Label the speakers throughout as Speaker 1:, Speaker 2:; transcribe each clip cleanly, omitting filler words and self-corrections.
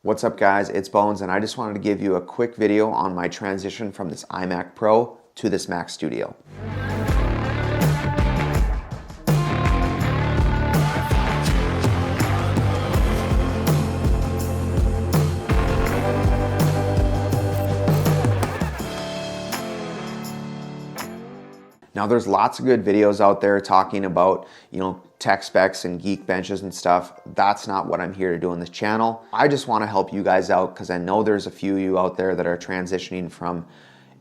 Speaker 1: What's up guys, it's Bones and I just wanted to give you a quick video on my transition from this iMac Pro to this Mac Studio. Now there's lots of good videos out there talking about, tech specs and geek benches and stuff. That's not what I'm here to do on this channel. I just want to help you guys out because I know there's a few of you out there that are transitioning from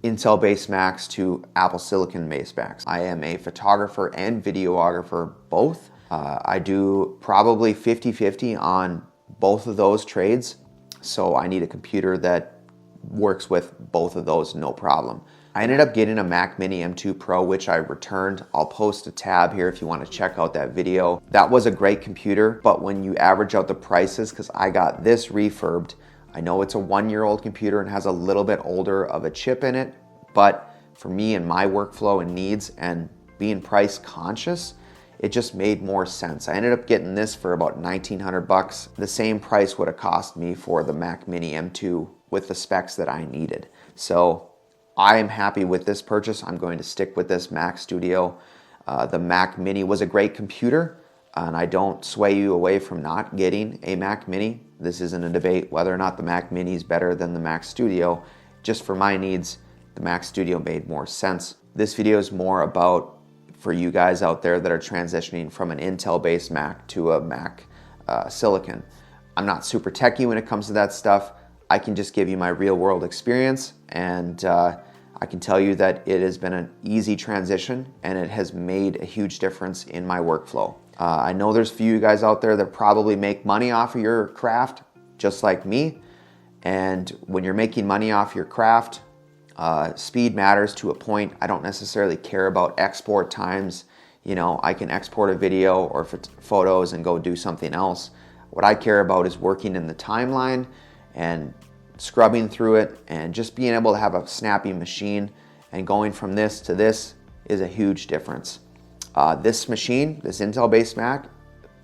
Speaker 1: Intel-based Macs to Apple Silicon-based Macs. I am a photographer and videographer both. I do probably 50-50 on both of those trades. So I need a computer that works with both of those no problem. I ended up getting a Mac Mini M2 Pro, which I returned. I'll post a tab here if you want to check out that video. That was a great computer, but when you average out the prices, because I got this refurbed, I know it's a 1-year-old computer and has a little bit older of a chip in it, but for me and my workflow and needs and being price conscious, it just made more sense. I ended up getting this for about 1,900 bucks. The same price would have cost me for the Mac Mini M2 with the specs that I needed. So I am happy with this purchase. I'm going to stick with this Mac Studio. The Mac Mini was a great computer, and I don't sway you away from not getting a Mac Mini. This isn't a debate whether or not the Mac Mini is better than the Mac Studio. Just for my needs, the Mac Studio made more sense. This video is more about for you guys out there that are transitioning from an Intel-based Mac to a Mac Silicon. I'm not super techie when it comes to that stuff. I can just give you my real world experience, and I can tell you that it has been an easy transition and it has made a huge difference in my workflow. I know there's a few of you guys out there that probably make money off of your craft, just like me. And when you're making money off your craft, speed matters to a point. I don't necessarily care about export times. I can export a video or photos and go do something else. What I care about is working in the timeline and scrubbing through it and just being able to have a snappy machine, and going from this to this is a huge difference. This machine, this Intel-based Mac,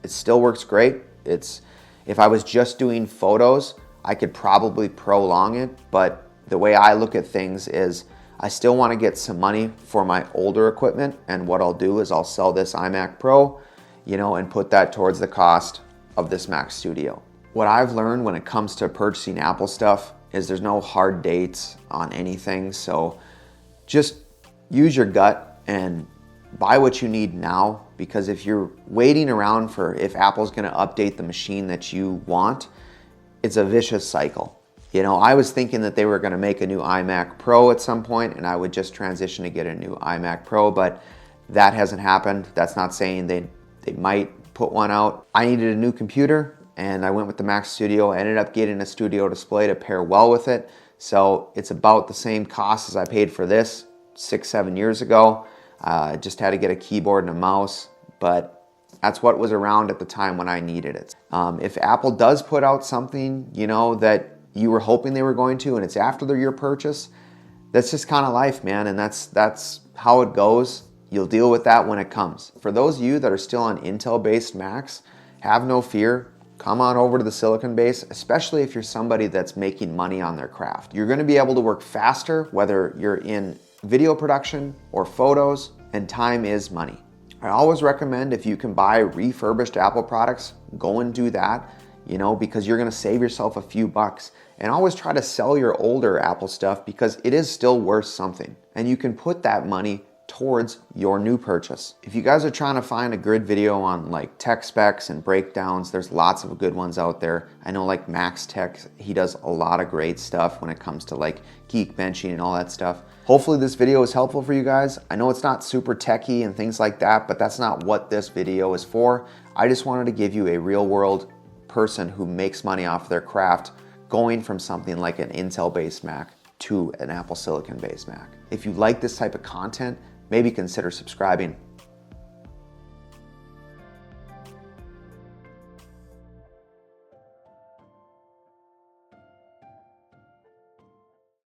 Speaker 1: it still works great. If I was just doing photos, I could probably prolong it, but the way I look at things is I still want to get some money for my older equipment, and what I'll do is I'll sell this iMac Pro, and put that towards the cost of this Mac Studio. What I've learned when it comes to purchasing Apple stuff is there's no hard dates on anything. So just use your gut and buy what you need now, because if you're waiting around for if Apple's going to update the machine that you want, it's a vicious cycle. I was thinking that they were going to make a new iMac Pro at some point and I would just transition to get a new iMac Pro, but that hasn't happened. That's not saying they might put one out. I needed a new computer, and I went with the Mac Studio. I ended up getting a studio display to pair well with it. So it's about the same cost as I paid for this 6-7 years ago. Just had to get a keyboard and a mouse, but that's what was around at the time when I needed it. If Apple does put out something, that you were hoping they were going to, and it's after your purchase, that's just kind of life, man. And that's how it goes. You'll deal with that when it comes. For those of you that are still on Intel-based Macs, have no fear. Come on over to the Silicon base, especially if you're somebody that's making money on their craft. You're going to be able to work faster, whether you're in video production or photos, and time is money. I always recommend, if you can buy refurbished Apple products, go and do that, because you're going to save yourself a few bucks. And always try to sell your older Apple stuff, because it is still worth something. And you can put that money towards your new purchase. If you guys are trying to find a good video on like tech specs and breakdowns, there's lots of good ones out there. I know like Max Tech, he does a lot of great stuff when it comes to like geek benching and all that stuff. Hopefully this video is helpful for you guys. I know it's not super techy and things like that, but that's not what this video is for. I just wanted to give you a real world person who makes money off their craft, going from something like an Intel-based Mac to an Apple Silicon-based Mac. If you like this type of content, maybe consider subscribing.